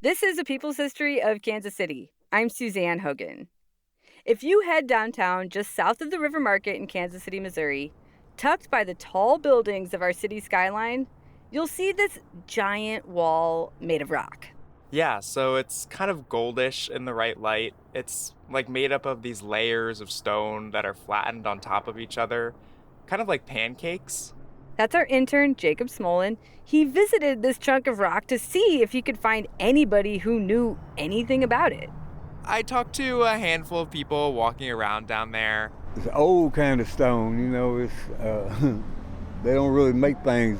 This is A People's History of Kansas City. I'm Suzanne Hogan. If you head downtown just south of the River Market in Kansas City, Missouri, tucked by the tall buildings of our city skyline, you'll see this giant wall made of rock. Yeah, so it's kind of goldish in the right light. It's like made up of these layers of stone that are flattened on top of each other, kind of like pancakes. That's our intern, Jacob Smollen. He visited this chunk of rock to see if he could find anybody who knew anything about it. I talked to a handful of people walking around down there. It's an old kind of stone, it's they don't really make things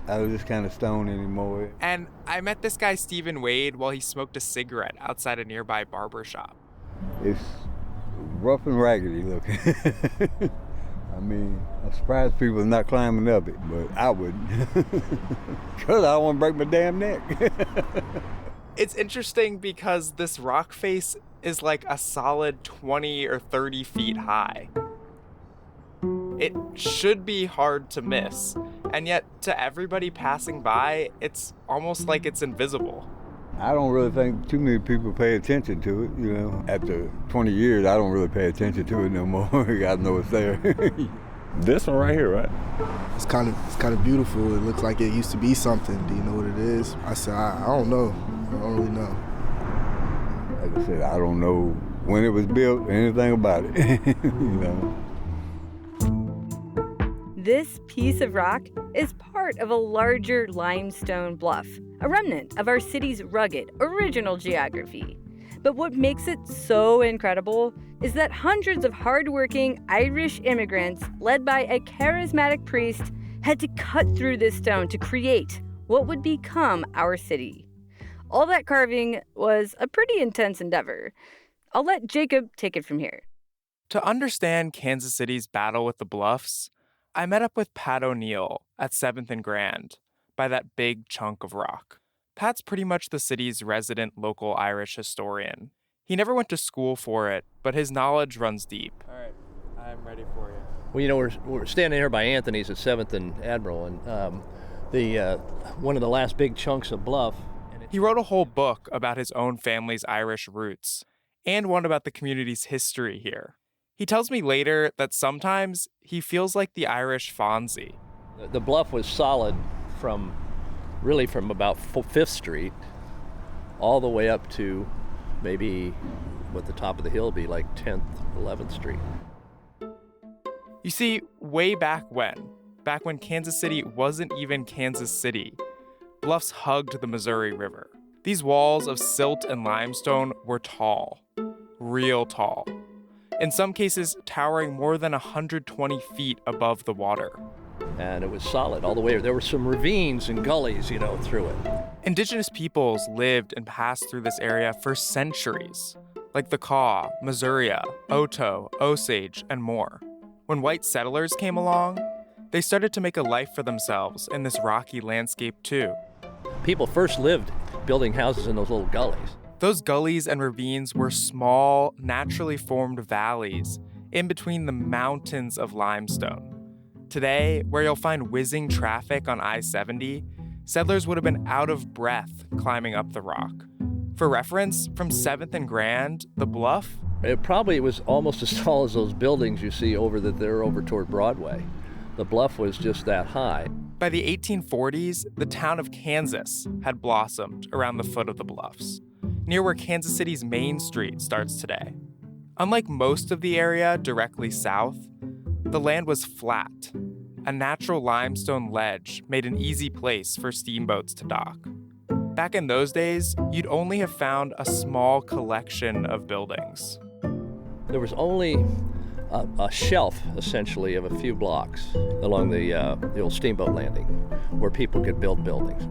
out of this kind of stone anymore. And I met this guy, Stephen Wade, while he smoked a cigarette outside a nearby barber shop. It's rough and raggedy looking. I'm surprised people are not climbing up it, but I wouldn't. Because I don't want to break my damn neck. It's interesting because this rock face is like a solid 20 or 30 feet high. It should be hard to miss, and yet to everybody passing by, it's almost like it's invisible. I don't really think too many people pay attention to it, After 20 years, I don't really pay attention to it no more. You gotta know it's there. This one right here, right? It's kind of beautiful. It looks like it used to be something. Do you know what it is? I said, I don't know. I don't really know. Like I said, I don't know when it was built or anything about it, This piece of rock is part of a larger limestone bluff, a remnant of our city's rugged, original geography. But what makes it so incredible is that hundreds of hardworking Irish immigrants, led by a charismatic priest, had to cut through this stone to create what would become our city. All that carving was a pretty intense endeavor. I'll let Jacob take it from here. To understand Kansas City's battle with the Bluffs, I met up with Pat O'Neill at 7th and Grand by that big chunk of rock. Pat's pretty much the city's resident local Irish historian. He never went to school for it, but his knowledge runs deep. All right, I'm ready for you. Well, we're standing here by Anthony's at 7th and Admiral, and one of the last big chunks of bluff. He wrote a whole book about his own family's Irish roots, and one about the community's history here. He tells me later that sometimes he feels like the Irish Fonzie. The bluff was solid from about 5th Street all the way up to maybe what the top of the hill would be, like 10th, 11th Street. You see, way back when Kansas City wasn't even Kansas City, Bluffs hugged the Missouri River. These walls of silt and limestone were tall, real tall. In some cases, towering more than 120 feet above the water. And it was solid all the way. There were some ravines and gullies, through it. Indigenous peoples lived and passed through this area for centuries, like the Kaw, Missouria, Oto, Osage, and more. When white settlers came along, they started to make a life for themselves in this rocky landscape too. People first lived building houses in those little gullies. Those gullies and ravines were small, naturally formed valleys in between the mountains of limestone. Today, where you'll find whizzing traffic on I-70, settlers would have been out of breath climbing up the rock. For reference, from 7th and Grand, the bluff, It was almost as tall as those buildings you see there over toward Broadway. The bluff was just that high. By the 1840s, the town of Kansas had blossomed around the foot of the bluffs, near where Kansas City's Main Street starts today. Unlike most of the area directly south, the land was flat. A natural limestone ledge made an easy place for steamboats to dock. Back in those days, you'd only have found a small collection of buildings. There was only a shelf, essentially, of a few blocks along the old steamboat landing where people could build buildings.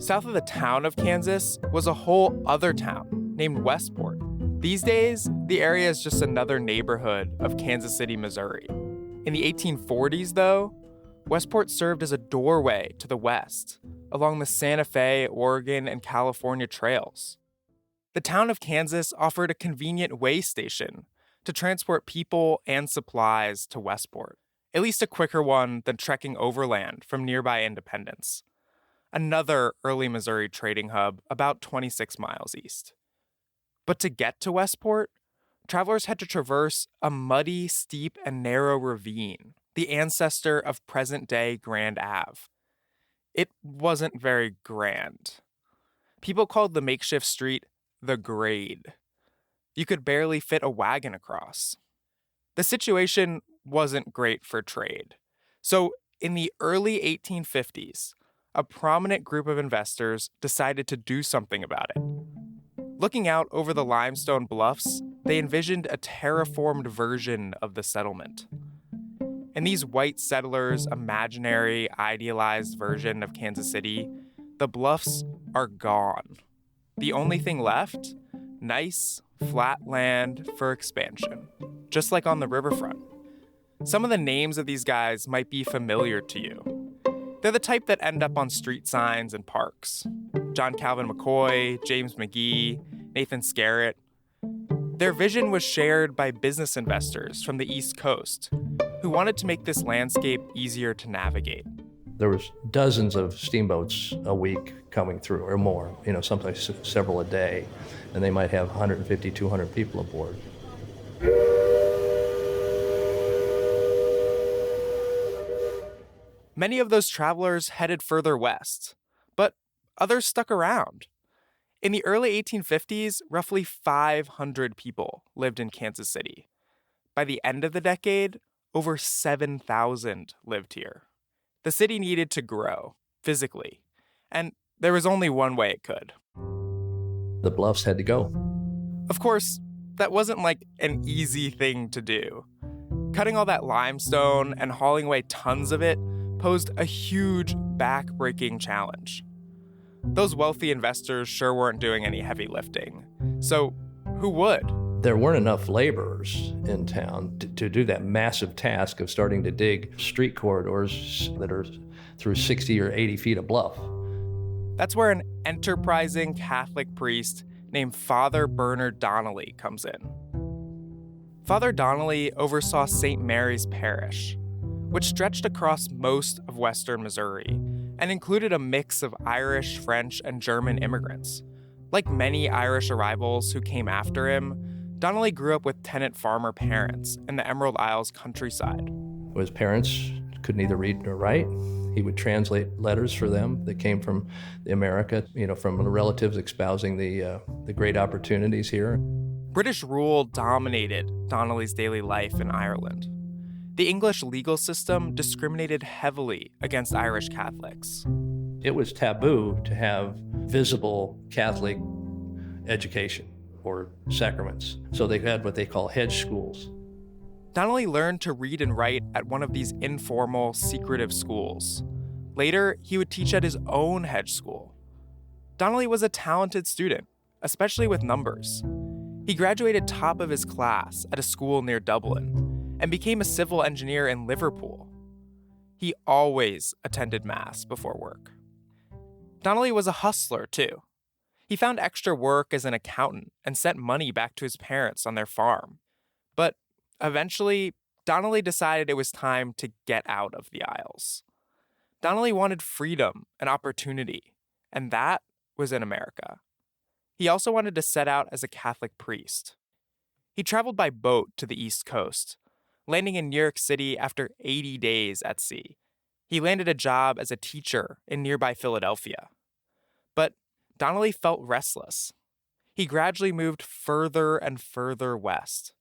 South of the town of Kansas was a whole other town named Westport. These days, the area is just another neighborhood of Kansas City, Missouri. In the 1840s, though, Westport served as a doorway to the west, along the Santa Fe, Oregon, and California trails. The town of Kansas offered a convenient way station to transport people and supplies to Westport, at least a quicker one than trekking overland from nearby Independence. another early Missouri trading hub about 26 miles east. But to get to Westport, travelers had to traverse a muddy, steep, and narrow ravine, the ancestor of present-day Grand Ave. It wasn't very grand. People called the makeshift street the Grade. You could barely fit a wagon across. The situation wasn't great for trade. So in the early 1850s, a prominent group of investors decided to do something about it. Looking out over the limestone bluffs, they envisioned a terraformed version of the settlement. In these white settlers' imaginary, idealized version of Kansas City, the bluffs are gone. The only thing left? Nice, flat land for expansion, just like on the riverfront. Some of the names of these guys might be familiar to you. They're the type that end up on street signs and parks. John Calvin McCoy, James McGee, Nathan Scarrett. Their vision was shared by business investors from the East Coast who wanted to make this landscape easier to navigate. There was dozens of steamboats a week coming through or more, sometimes several a day, and they might have 150, 200 people aboard. Many of those travelers headed further west, but others stuck around. In the early 1850s, roughly 500 people lived in Kansas City. By the end of the decade, over 7,000 lived here. The city needed to grow, physically, and there was only one way it could. The Bluffs had to go. Of course, that wasn't like an easy thing to do. Cutting all that limestone and hauling away tons of it posed a huge, back-breaking challenge. Those wealthy investors sure weren't doing any heavy lifting. So who would? There weren't enough laborers in town to do that massive task of starting to dig street corridors that are through 60 or 80 feet of bluff. That's where an enterprising Catholic priest named Father Bernard Donnelly comes in. Father Donnelly oversaw St. Mary's Parish, which stretched across most of western Missouri and included a mix of Irish, French, and German immigrants. Like many Irish arrivals who came after him, Donnelly grew up with tenant farmer parents in the Emerald Isles countryside. His parents could neither read nor write. He would translate letters for them that came from America, from relatives espousing the great opportunities here. British rule dominated Donnelly's daily life in Ireland. The English legal system discriminated heavily against Irish Catholics. It was taboo to have visible Catholic education or sacraments. So they had what they call hedge schools. Donnelly learned to read and write at one of these informal, secretive schools. Later, he would teach at his own hedge school. Donnelly was a talented student, especially with numbers. He graduated top of his class at a school near Dublin and became a civil engineer in Liverpool. He always attended Mass before work. Donnelly was a hustler, too. He found extra work as an accountant and sent money back to his parents on their farm. But eventually, Donnelly decided it was time to get out of the Isles. Donnelly wanted freedom and opportunity, and that was in America. He also wanted to set out as a Catholic priest. He traveled by boat to the East Coast, landing in New York City after 80 days at sea. He landed a job as a teacher in nearby Philadelphia. But Donnelly felt restless. He gradually moved further and further west.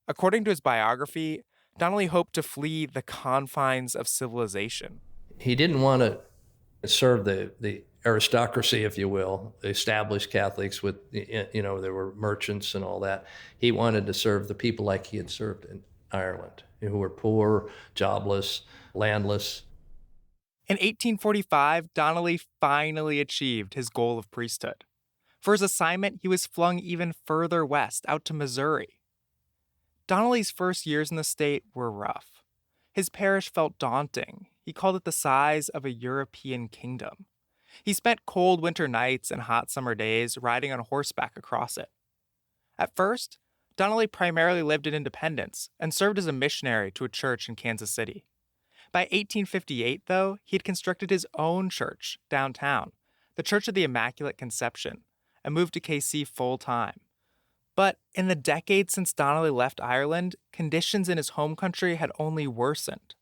According to his biography, Donnelly hoped to flee the confines of civilization. He didn't want to serve the aristocracy, if you will, the established Catholics with, there were merchants and all that. He wanted to serve the people like he had served in Ireland, who were poor, jobless, landless. In 1845, Donnelly finally achieved his goal of priesthood. For his assignment, he was flung even further west, out to Missouri. Donnelly's first years in the state were rough. His parish felt daunting. He called it the size of a European kingdom. He spent cold winter nights and hot summer days riding on horseback across it. At first, Donnelly primarily lived in Independence and served as a missionary to a church in Kansas City. By 1858, though, he had constructed his own church downtown, the Church of the Immaculate Conception, and moved to KC full-time. But in the decades since Donnelly left Ireland, conditions in his home country had only worsened.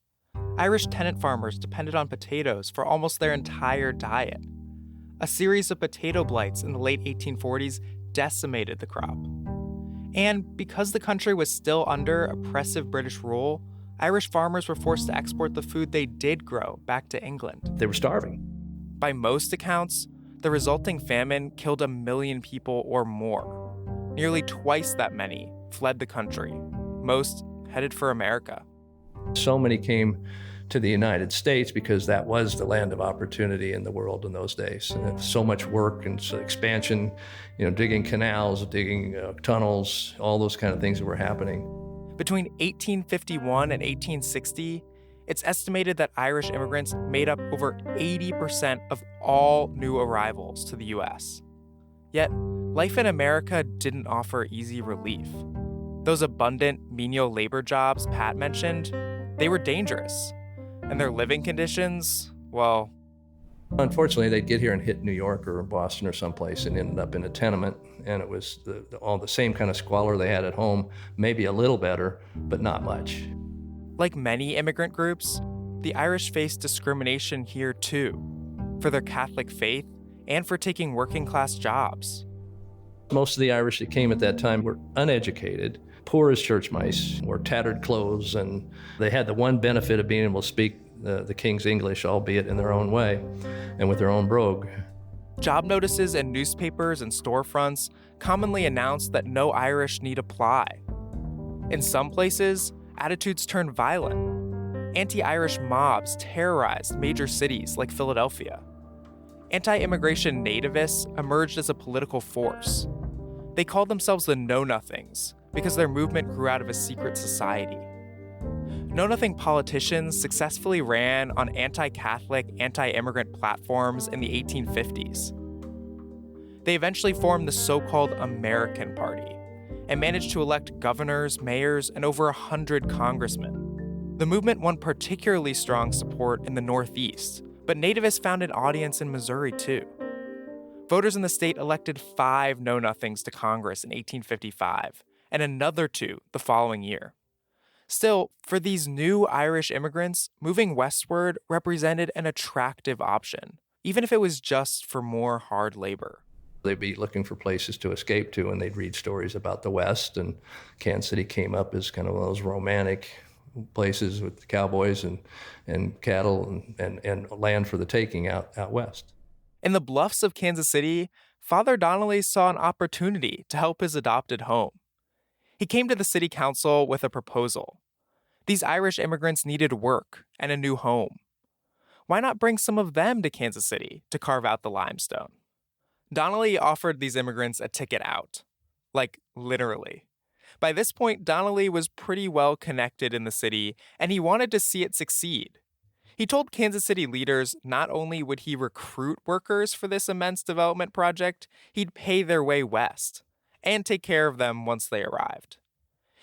Irish tenant farmers depended on potatoes for almost their entire diet. A series of potato blights in the late 1840s decimated the crop. And because the country was still under oppressive British rule, Irish farmers were forced to export the food they did grow back to England. They were starving. By most accounts, the resulting famine killed 1 million people or more. Nearly twice that many fled the country, most headed for America. So many came to the United States because that was the land of opportunity in the world in those days. And so much work and so expansion, digging canals, digging tunnels, all those kind of things that were happening. Between 1851 and 1860, it's estimated that Irish immigrants made up over 80% of all new arrivals to the U.S. Yet, life in America didn't offer easy relief. Those abundant menial labor jobs Pat mentioned, they were dangerous. And their living conditions, well... Unfortunately, they'd get here and hit New York or Boston or someplace and ended up in a tenement. And it was all the same kind of squalor they had at home, maybe a little better, but not much. Like many immigrant groups, the Irish faced discrimination here too, for their Catholic faith and for taking working-class jobs. Most of the Irish that came at that time were uneducated, poor as church mice, wore tattered clothes, and they had the one benefit of being able to speak the King's English, albeit in their own way, and with their own brogue. Job notices in newspapers and storefronts commonly announced that no Irish need apply. In some places, attitudes turned violent. Anti-Irish mobs terrorized major cities like Philadelphia. Anti-immigration nativists emerged as a political force. They called themselves the Know-Nothings because their movement grew out of a secret society. Know-Nothing politicians successfully ran on anti-Catholic, anti-immigrant platforms in the 1850s. They eventually formed the so-called American Party and managed to elect governors, mayors, and over 100 congressmen. The movement won particularly strong support in the Northeast, but nativists found an audience in Missouri too. Voters in the state elected 5 Know-Nothings to Congress in 1855, and another 2 the following year. Still, for these new Irish immigrants, moving westward represented an attractive option, even if it was just for more hard labor. They'd be looking for places to escape to, and they'd read stories about the West, and Kansas City came up as kind of one of those romantic places with the cowboys and cattle and land for the taking out west. In the Bluffs of Kansas City, Father Donnelly saw an opportunity to help his adopted home. He came to the city council with a proposal. These Irish immigrants needed work and a new home. Why not bring some of them to Kansas City to carve out the limestone? Donnelly offered these immigrants a ticket out. Like, literally. By this point, Donnelly was pretty well connected in the city, and he wanted to see it succeed. He told Kansas City leaders not only would he recruit workers for this immense development project, he'd pay their way west and take care of them once they arrived.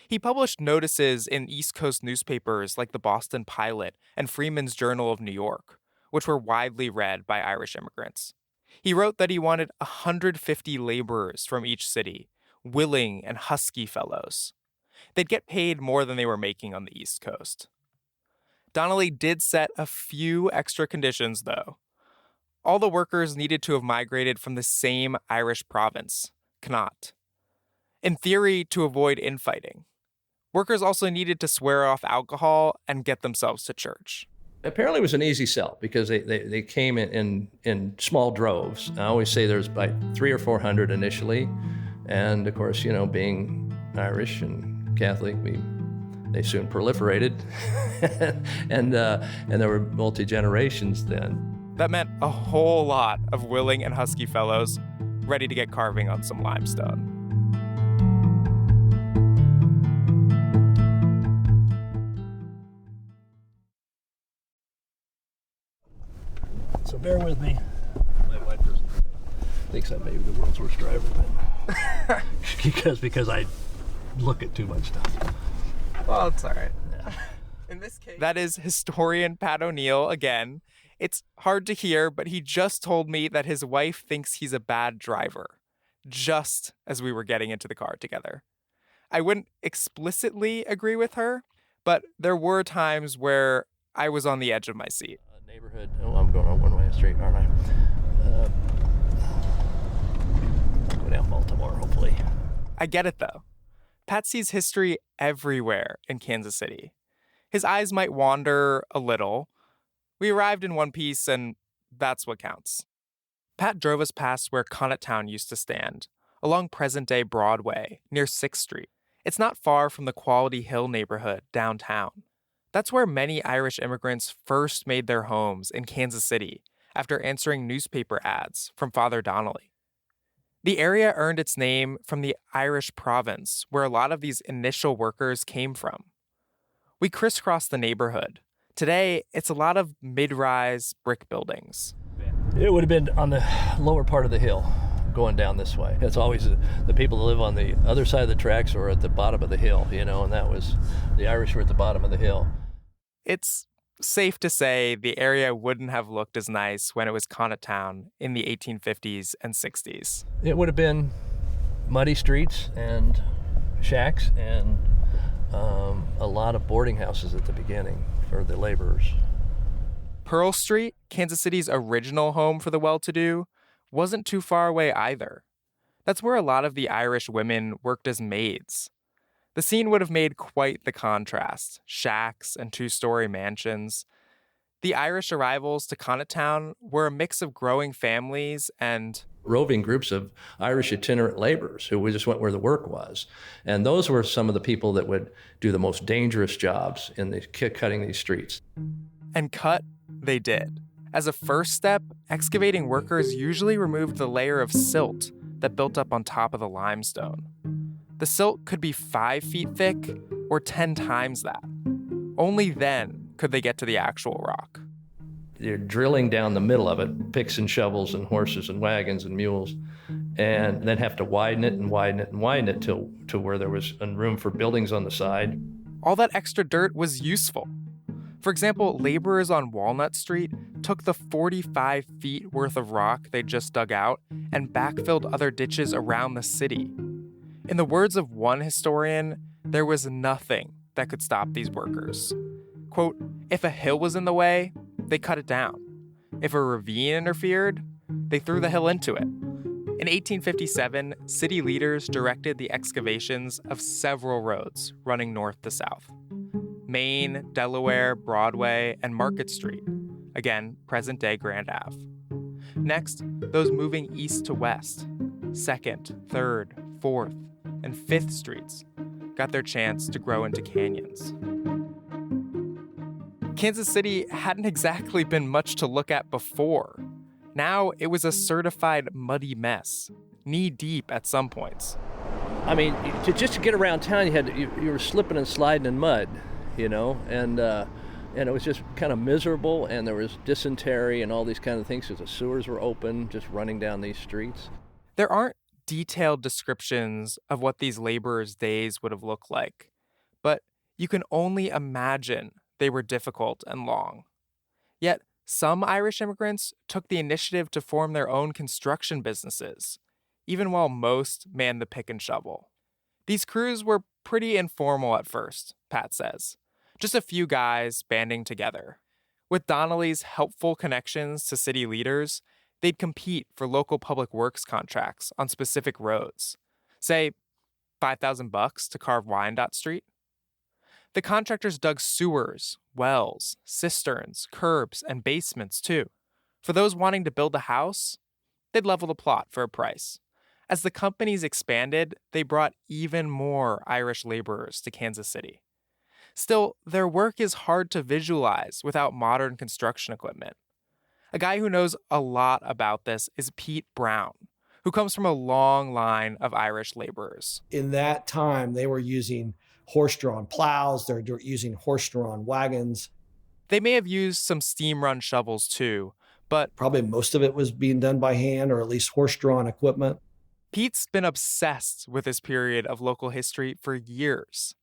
He published notices in East Coast newspapers like the Boston Pilot and Freeman's Journal of New York, which were widely read by Irish immigrants. He wrote that he wanted 150 laborers from each city, willing and husky fellows. They'd get paid more than they were making on the East Coast. Donnelly did set a few extra conditions, though. All the workers needed to have migrated from the same Irish province, Connaught. In theory, to avoid infighting. Workers also needed to swear off alcohol and get themselves to church. Apparently it was an easy sell because they came in small droves. I always say there's about 300 or 400 initially. And of course, being Irish and Catholic, they soon proliferated. and there were multi-generations then. That meant a whole lot of willing and husky fellows ready to get carving on some limestone. So bear with me. My wife thinks I may be the world's worst driver, but because I look at too much stuff. Well, it's all right. Yeah. That is historian Pat O'Neill again. It's hard to hear, but he just told me that his wife thinks he's a bad driver, just as we were getting into the car together. I wouldn't explicitly agree with her, but there were times where I was on the edge of my seat. Neighborhood. Oh, I'm going on one-way street, aren't I? Go down Baltimore, hopefully. I get it, though. Pat sees history everywhere in Kansas City. His eyes might wander a little. We arrived in one piece, and that's what counts. Pat drove us past where Connaughtown used to stand, along present-day Broadway, near 6th Street. It's not far from the Quality Hill neighborhood downtown. That's where many Irish immigrants first made their homes in Kansas City after answering newspaper ads from Father Donnelly. The area earned its name from the Irish province where a lot of these initial workers came from. We crisscrossed the neighborhood. Today, it's a lot of mid-rise brick buildings. It would have been on the lower part of the hill going down this way. It's always the people that live on the other side of the tracks or at the bottom of the hill, and that was the Irish were at the bottom of the hill. It's safe to say the area wouldn't have looked as nice when it was Connaughtown in the 1850s and 60s. It would have been muddy streets and shacks and a lot of boarding houses at the beginning for the laborers. Pearl Street, Kansas City's original home for the well-to-do, wasn't too far away either. That's where a lot of the Irish women worked as maids. The scene would have made quite the contrast, shacks and two-story mansions. The Irish arrivals to Connaughtown were a mix of growing families and roving groups of Irish itinerant laborers who just went where the work was. And those were some of the people that would do the most dangerous jobs in the cutting these streets. And cut they did. As a first step, excavating workers usually removed the layer of silt that built up on top of the limestone. The silt could be 5 feet thick or 10 times that. Only then could they get to the actual rock. They're drilling down the middle of it, picks and shovels and horses and wagons and mules, and then have to widen it and widen it and widen it to where there was room for buildings on the side. All that extra dirt was useful. For example, laborers on Walnut Street took the 45 feet worth of rock they just dug out and backfilled other ditches around the city. In the words of one historian, there was nothing that could stop these workers. Quote, if a hill was in the way, they cut it down. If a ravine interfered, they threw the hill into it. In 1857, city leaders directed the excavations of several roads running north to south. Main, Delaware, Broadway, and Market Street. Again, present-day Grand Ave. Next, those moving east to west. 2nd, 3rd, 4th, and 5th Streets got their chance to grow into canyons. Kansas City hadn't exactly been much to look at before. Now it was a certified muddy mess, knee-deep at some points. I mean, just to get around town, you were slipping and sliding in mud, and it was just kind of miserable, and there was dysentery and all these kind of things because the sewers were open, just running down these streets. There aren't detailed descriptions of what these laborers' days would have looked like, but you can only imagine they were difficult and long. Yet, some Irish immigrants took the initiative to form their own construction businesses, even while most manned the pick and shovel. These crews were pretty informal at first, Pat says. Just a few guys banding together. With Donnelly's helpful connections to city leaders, they'd compete for local public works contracts on specific roads. Say, $5,000 to carve Wyandotte Street. The contractors dug sewers, wells, cisterns, curbs, and basements too. For those wanting to build a house, they'd level the plot for a price. As the companies expanded, they brought even more Irish laborers to Kansas City. Still, their work is hard to visualize without modern construction equipment. A guy who knows a lot about this is Pete Brown, who comes from a long line of Irish laborers. In that time, they were using horse-drawn plows, they're using horse-drawn wagons. They may have used some steam-run shovels too, but probably most of it was being done by hand or at least horse-drawn equipment. Pete's been obsessed with this period of local history for years.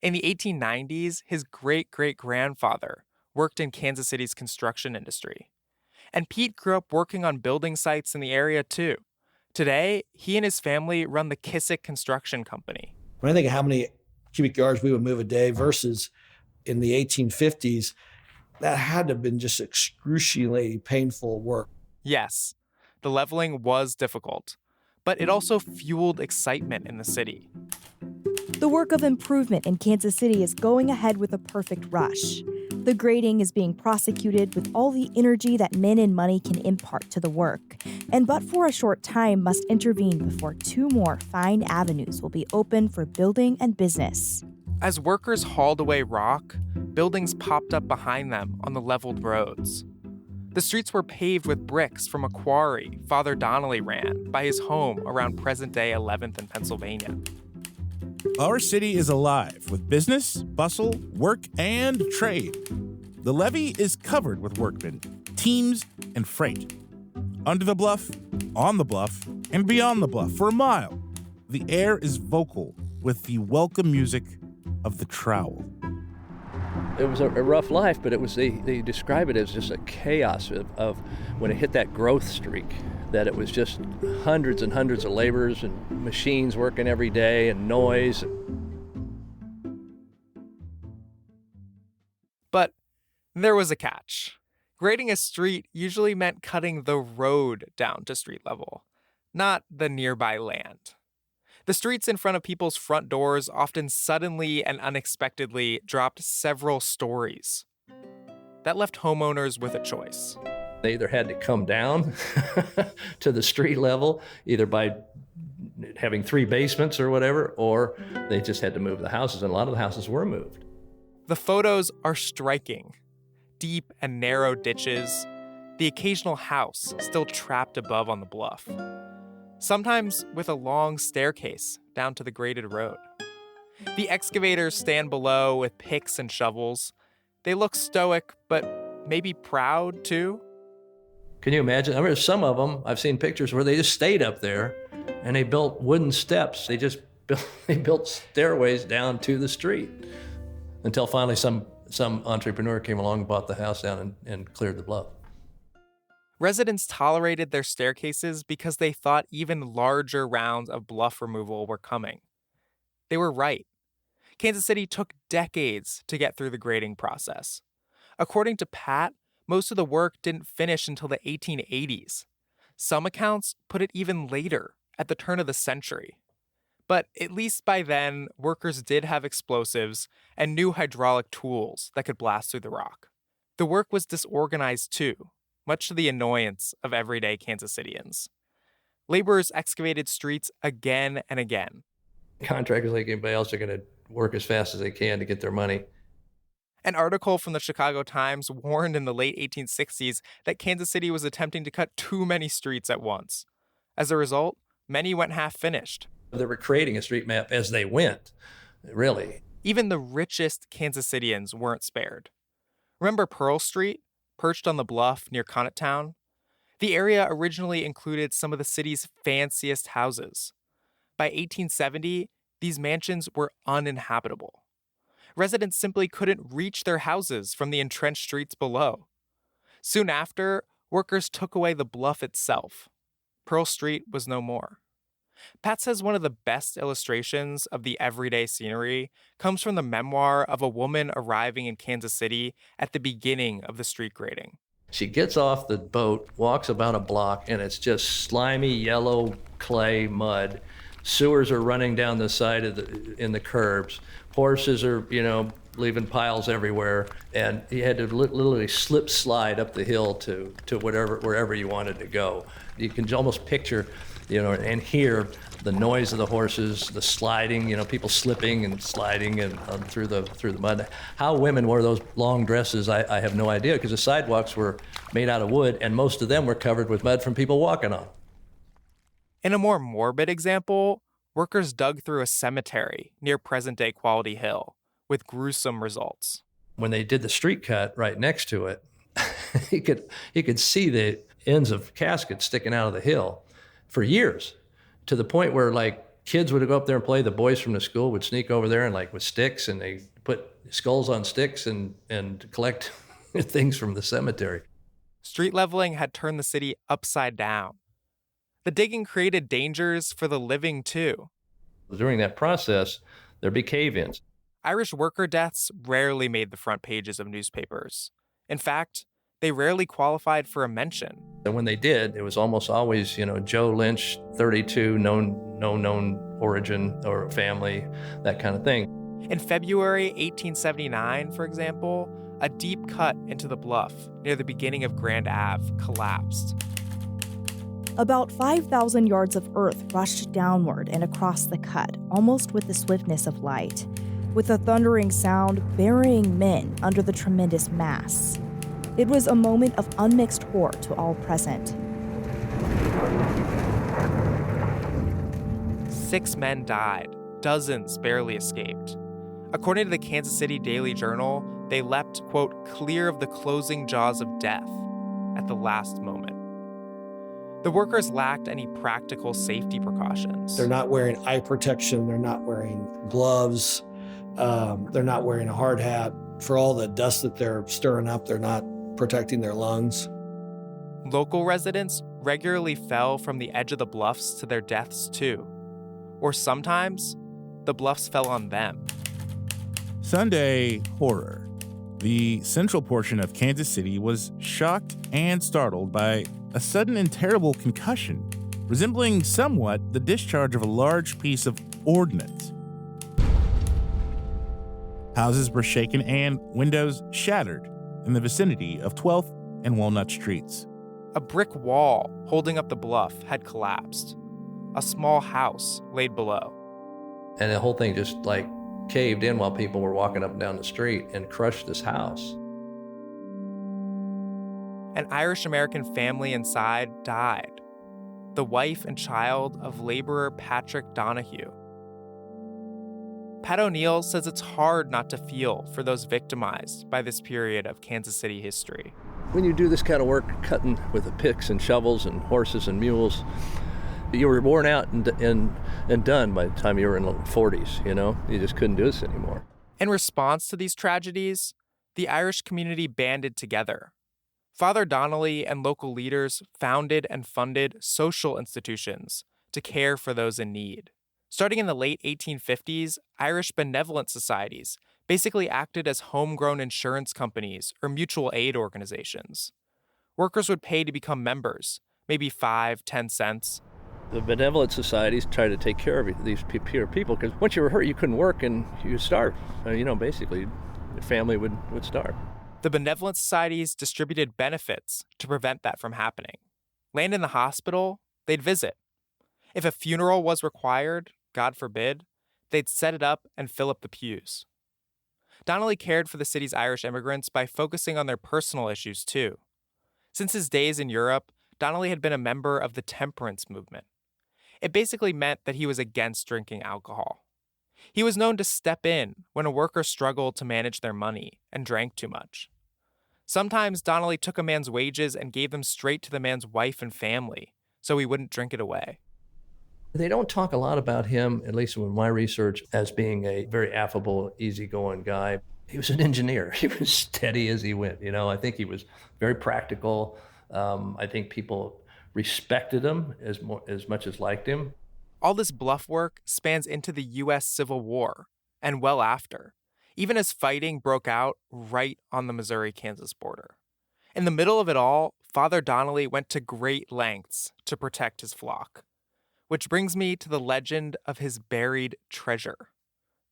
In the 1890s, his great-great-grandfather worked in Kansas City's construction industry. And Pete grew up working on building sites in the area too. Today, he and his family run the Kissick Construction Company. When I think of how many cubic yards we would move a day versus in the 1850s, that had to have been just excruciatingly painful work. Yes, the leveling was difficult, but it also fueled excitement in the city. The work of improvement in Kansas City is going ahead with a perfect rush. The grading is being prosecuted with all the energy that men and money can impart to the work, and but for a short time must intervene before 2 more fine avenues will be open for building and business. As workers hauled away rock, buildings popped up behind them on the leveled roads. The streets were paved with bricks from a quarry Father Donnelly ran by his home around present-day 11th and Pennsylvania. Our city is alive with business, bustle, work, and trade. The levee is covered with workmen, teams, and freight. Under the bluff, on the bluff, and beyond the bluff for a mile, the air is vocal with the welcome music of the trowel. It was a rough life, but it was they describe it as just a chaos of when it hit that growth streak, that it was just hundreds and hundreds of laborers and machines working every day and noise. But there was a catch. Grading a street usually meant cutting the road down to street level, not the nearby land. The streets in front of people's front doors often suddenly and unexpectedly dropped several stories. That left homeowners with a choice. They either had to come down to the street level, either by having 3 basements or whatever, or they just had to move the houses, and a lot of the houses were moved. The photos are striking. Deep and narrow ditches, the occasional house still trapped above on the bluff. Sometimes with a long staircase down to the graded road. The excavators stand below with picks and shovels. They look stoic, but maybe proud too. Can you imagine? I mean, some of them, I've seen pictures where they just stayed up there and they built wooden steps. They built stairways down to the street until finally some entrepreneur came along and bought the house down and cleared the bluff. Residents tolerated their staircases because they thought even larger rounds of bluff removal were coming. They were right. Kansas City took decades to get through the grading process. According to Pat, most of the work didn't finish until the 1880s. Some accounts put it even later, at the turn of the century. But at least by then, workers did have explosives and new hydraulic tools that could blast through the rock. The work was disorganized too, much to the annoyance of everyday Kansas Cityans. Laborers excavated streets again and again. Contractors like anybody else are going to work as fast as they can to get their money. An article from the Chicago Times warned in the late 1860s that Kansas City was attempting to cut too many streets at once. As a result, many went half-finished. They were creating a street map as they went, really. Even the richest Kansas Cityans weren't spared. Remember Pearl Street, perched on the bluff near Connaughtown? The area originally included some of the city's fanciest houses. By 1870, these mansions were uninhabitable. Residents simply couldn't reach their houses from the entrenched streets below. Soon after, workers took away the bluff itself. Pearl Street was no more. Pat says one of the best illustrations of the everyday scenery comes from the memoir of a woman arriving in Kansas City at the beginning of the street grading. She gets off the boat, walks about a block, and it's just slimy yellow clay mud. Sewers are running down the side in the curbs. Horses are, leaving piles everywhere. And you had to literally slide up the hill to wherever you wanted to go. You can almost picture, and hear the noise of the horses, the sliding, people slipping and sliding and through the mud. How women wore those long dresses, I have no idea, because the sidewalks were made out of wood, and most of them were covered with mud from people walking on. In a more morbid example, workers dug through a cemetery near present-day Quality Hill, with gruesome results. When they did the street cut right next to it, you could see the ends of caskets sticking out of the hill for years, to the point where, Kids would go up there and play. The boys from the school would sneak over there and with sticks, and they put skulls on sticks and collect things from the cemetery. Street leveling had turned the city upside down. The digging created dangers for the living, too. During that process, there'd be cave-ins. Irish worker deaths rarely made the front pages of newspapers. In fact, they rarely qualified for a mention. And when they did, it was almost always, Joe Lynch, 32, no known origin or family, that kind of thing. In February 1879, for example, a deep cut into the bluff near the beginning of Grand Ave collapsed. About 5,000 yards of earth rushed downward and across the cut, almost with the swiftness of light, with a thundering sound burying men under the tremendous mass. It was a moment of unmixed horror to all present. 6 men died. Dozens barely escaped. According to the Kansas City Daily Journal, they leapt, quote, clear of the closing jaws of death at the last moment. The workers lacked any practical safety precautions. They're not wearing eye protection. They're not wearing gloves. They're not wearing a hard hat. For all the dust that they're stirring up, they're not protecting their lungs. Local residents regularly fell from the edge of the bluffs to their deaths, too. Or sometimes, the bluffs fell on them. Sunday horror. The central portion of Kansas City was shocked and startled by a sudden and terrible concussion, resembling somewhat the discharge of a large piece of ordnance. Houses were shaken and windows shattered in the vicinity of 12th and Walnut Streets. A brick wall holding up the bluff had collapsed. A small house laid below. And the whole thing just caved in while people were walking up and down the street and crushed this house. An Irish-American family inside died. The wife and child of laborer Patrick Donahue. Pat O'Neill says it's hard not to feel for those victimized by this period of Kansas City history. When you do this kind of work, cutting with the picks and shovels and horses and mules, you were worn out and done by the time you were in the 40s, You just couldn't do this anymore. In response to these tragedies, the Irish community banded together. Father Donnelly and local leaders founded and funded social institutions to care for those in need. Starting in the late 1850s, Irish benevolent societies basically acted as homegrown insurance companies or mutual aid organizations. Workers would pay to become members, maybe 5-10 cents. The benevolent societies tried to take care of these people because once you were hurt, you couldn't work and you would starve. Basically, your family would starve. The benevolent societies distributed benefits to prevent that from happening. Land in the hospital, they'd visit. If a funeral was required, God forbid, they'd set it up and fill up the pews. Donnelly cared for the city's Irish immigrants by focusing on their personal issues, too. Since his days in Europe, Donnelly had been a member of the temperance movement. It basically meant that he was against drinking alcohol. He was known to step in when a worker struggled to manage their money and drank too much. Sometimes Donnelly took a man's wages and gave them straight to the man's wife and family, so he wouldn't drink it away. They don't talk a lot about him, at least in my research, as being a very affable, easygoing guy. He was an engineer. He was steady as he went. I think he was very practical. I think people respected him as much as liked him. All this bluff work spans into the U.S. Civil War and well after, even as fighting broke out right on the Missouri-Kansas border. In the middle of it all, Father Donnelly went to great lengths to protect his flock. Which brings me to the legend of his buried treasure.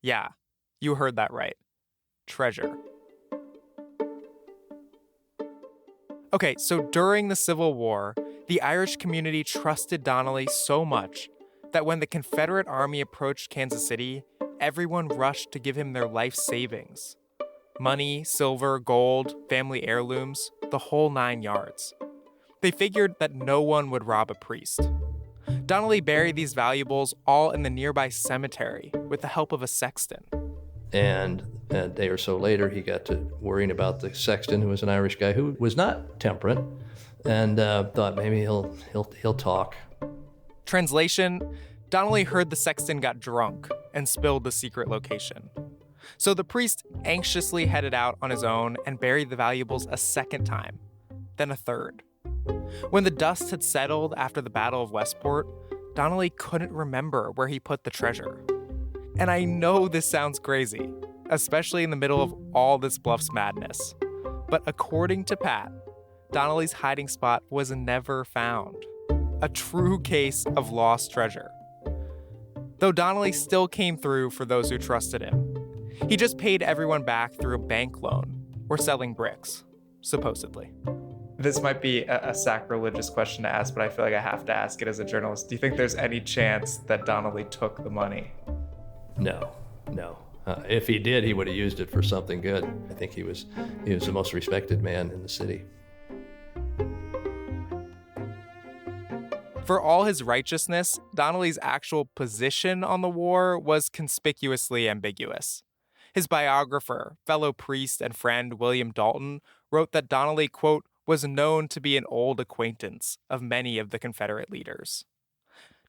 Yeah, you heard that right. Treasure. Okay, so during the Civil War, the Irish community trusted Donnelly so much that when the Confederate Army approached Kansas City, everyone rushed to give him their life savings. Money, silver, gold, family heirlooms, the whole 9 yards. They figured that no one would rob a priest. Donnelly buried these valuables all in the nearby cemetery with the help of a sexton. And a day or so later, he got to worrying about the sexton, who was an Irish guy who was not temperate, and thought maybe he'll talk. Translation: Donnelly heard the sexton got drunk and spilled the secret location. So the priest anxiously headed out on his own and buried the valuables a second time, then a third. When the dust had settled after the Battle of Westport, Donnelly couldn't remember where he put the treasure. And I know this sounds crazy, especially in the middle of all this Bluffs madness. But according to Pat, Donnelly's hiding spot was never found. A true case of lost treasure. Though Donnelly still came through for those who trusted him. He just paid everyone back through a bank loan or selling bricks, supposedly. This might be a sacrilegious question to ask, but I feel like I have to ask it as a journalist. Do you think there's any chance that Donnelly took the money? No. If he did, he would have used it for something good. I think he was the most respected man in the city. For all his righteousness, Donnelly's actual position on the war was conspicuously ambiguous. His biographer, fellow priest and friend William Dalton, wrote that Donnelly, quote, was known to be an old acquaintance of many of the Confederate leaders.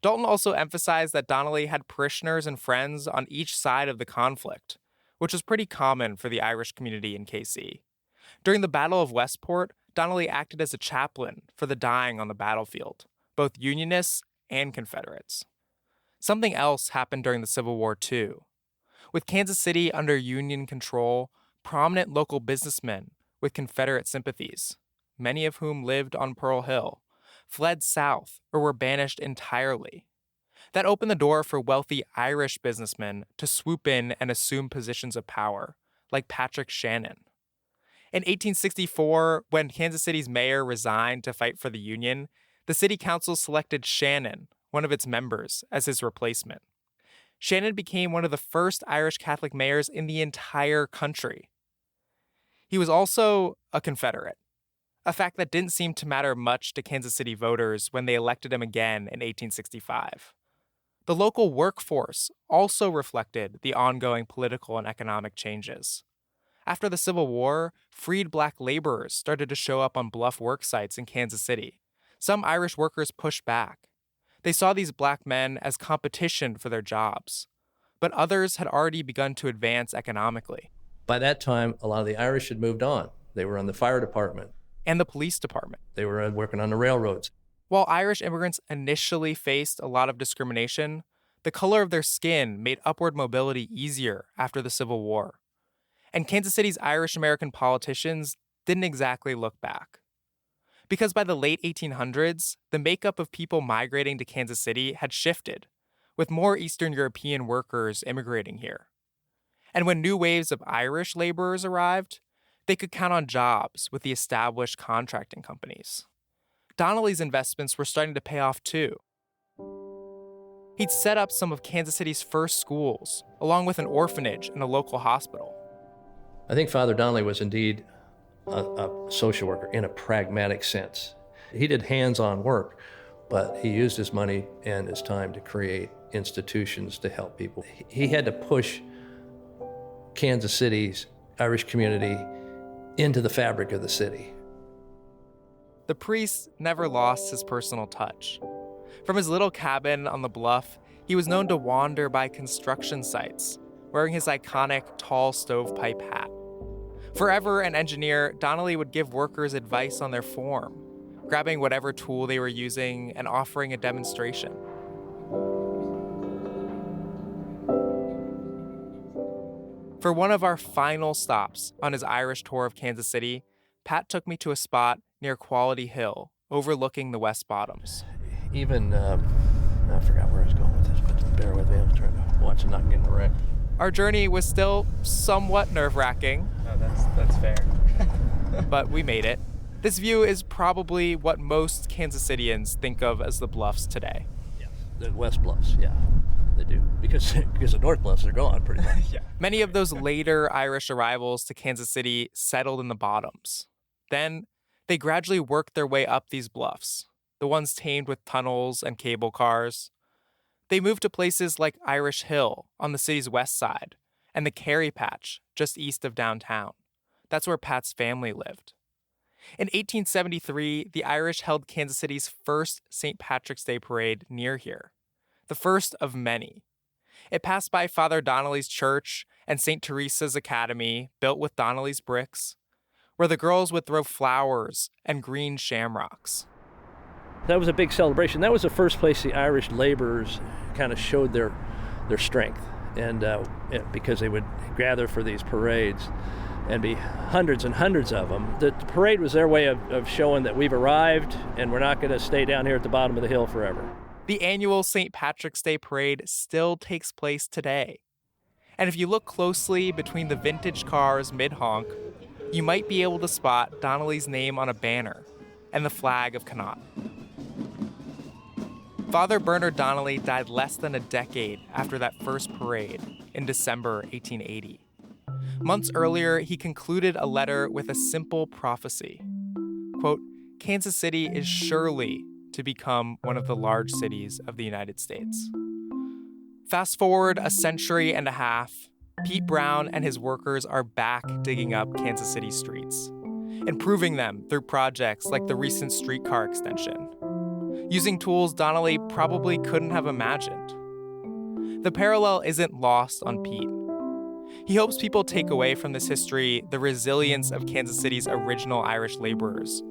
Dalton also emphasized that Donnelly had parishioners and friends on each side of the conflict, which was pretty common for the Irish community in KC. During the Battle of Westport, Donnelly acted as a chaplain for the dying on the battlefield, both Unionists and Confederates. Something else happened during the Civil War, too. With Kansas City under Union control, prominent local businessmen with Confederate sympathies, many of whom lived on Pearl Hill, fled south or were banished entirely. That opened the door for wealthy Irish businessmen to swoop in and assume positions of power, like Patrick Shannon. In 1864, when Kansas City's mayor resigned to fight for the Union, the city council selected Shannon, one of its members, as his replacement. Shannon became one of the first Irish Catholic mayors in the entire country. He was also a Confederate, a fact that didn't seem to matter much to Kansas City voters when they elected him again in 1865. The local workforce also reflected the ongoing political and economic changes. After the Civil War, freed black laborers started to show up on bluff work sites in Kansas City. Some Irish workers pushed back. They saw these black men as competition for their jobs, but others had already begun to advance economically. By that time, a lot of the Irish had moved on. They were on the fire department. And the police department. They were working on the railroads. While Irish immigrants initially faced a lot of discrimination, the color of their skin made upward mobility easier after the Civil War. And Kansas City's Irish-American politicians didn't exactly look back. Because by the late 1800s, the makeup of people migrating to Kansas City had shifted, with more Eastern European workers immigrating here. And when new waves of Irish laborers arrived, they could count on jobs with the established contracting companies. Donnelly's investments were starting to pay off too. He'd set up some of Kansas City's first schools, along with an orphanage and a local hospital. I think Father Donnelly was indeed a social worker in a pragmatic sense. He did hands-on work, but he used his money and his time to create institutions to help people. He had to push Kansas City's Irish community into the fabric of the city. The priest never lost his personal touch. From his little cabin on the bluff, he was known to wander by construction sites, wearing his iconic tall stovepipe hat. Forever an engineer, Donnelly would give workers advice on their form, grabbing whatever tool they were using and offering a demonstration. For one of our final stops on his Irish tour of Kansas City, Pat took me to a spot near Quality Hill, overlooking the West Bottoms. Even, I forgot where I was going with this, but bear with me, I'm trying to watch it not getting wrecked. Our journey was still somewhat nerve-wracking. Oh, that's fair. But we made it. This view is probably what most Kansas Cityans think of as the Bluffs today. Yes, the West Bluffs, yeah, they do. Because the North Bluffs are gone, pretty much. Yeah. Many of those later Irish arrivals to Kansas City settled in the bottoms. Then they gradually worked their way up these bluffs, the ones tamed with tunnels and cable cars. They moved to places like Irish Hill on the city's west side and the Carey Patch just east of downtown. That's where Pat's family lived. In 1873, the Irish held Kansas City's first St. Patrick's Day parade near here. the first of many. It passed by Father Donnelly's church and St. Teresa's Academy, built with Donnelly's bricks, where the girls would throw flowers and green shamrocks. That was a big celebration. That was the first place the Irish laborers kind of showed their strength, and because they would gather for these parades and be hundreds and hundreds of them. The parade was their way of showing that we've arrived and we're not going to stay down here at the bottom of the hill forever. The annual St. Patrick's Day parade still takes place today. And if you look closely between the vintage cars mid-honk, you might be able to spot Donnelly's name on a banner and the flag of Connaught. Father Bernard Donnelly died less than a decade after that first parade in December 1880. Months earlier, he concluded a letter with a simple prophecy. Quote, "Kansas City is surely to become one of the large cities of the United States." Fast forward a century and a half, Pete Brown and his workers are back digging up Kansas City streets, improving them through projects like the recent streetcar extension, using tools Donnelly probably couldn't have imagined. The parallel isn't lost on Pete. He hopes people take away from this history the resilience of Kansas City's original Irish laborers,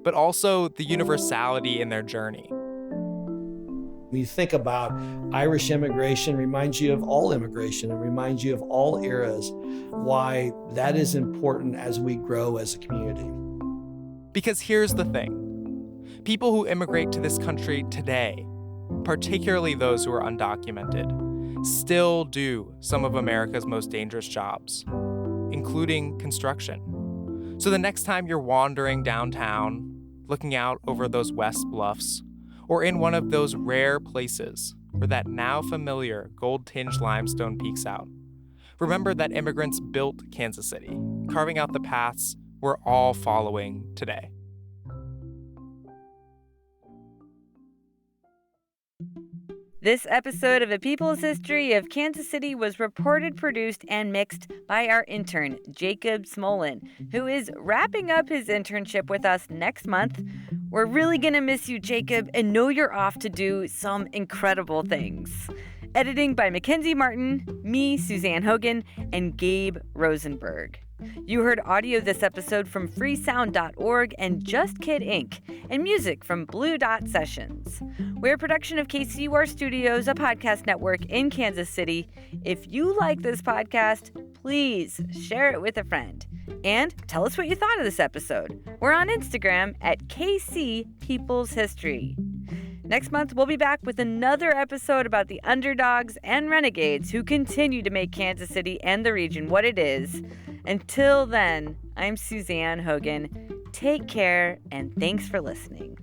but also the universality in their journey. When you think about Irish immigration, reminds you of all immigration and reminds you of all eras, why that is important as we grow as a community. Because here's the thing. People who immigrate to this country today, particularly those who are undocumented, still do some of America's most dangerous jobs, including construction. So the next time you're wandering downtown, looking out over those West Bluffs, or in one of those rare places where that now familiar gold-tinged limestone peeks out, remember that immigrants built Kansas City, carving out the paths we're all following today. This episode of A People's History of Kansas City was reported, produced, and mixed by our intern, Jacob Smollen, who is wrapping up his internship with us next month. We're really going to miss you, Jacob, and know you're off to do some incredible things. Editing by Mackenzie Martin, me, Suzanne Hogan, and Gabe Rosenberg. You heard audio this episode from freesound.org and Just Kid Inc., and music from Blue Dot Sessions. We're a production of KCUR Studios, a podcast network in Kansas City. If you like this podcast, please share it with a friend. And tell us what you thought of this episode. We're on Instagram at KC People's History. Next month, we'll be back with another episode about the underdogs and renegades who continue to make Kansas City and the region what it is. Until then, I'm Suzanne Hogan. Take care, and thanks for listening.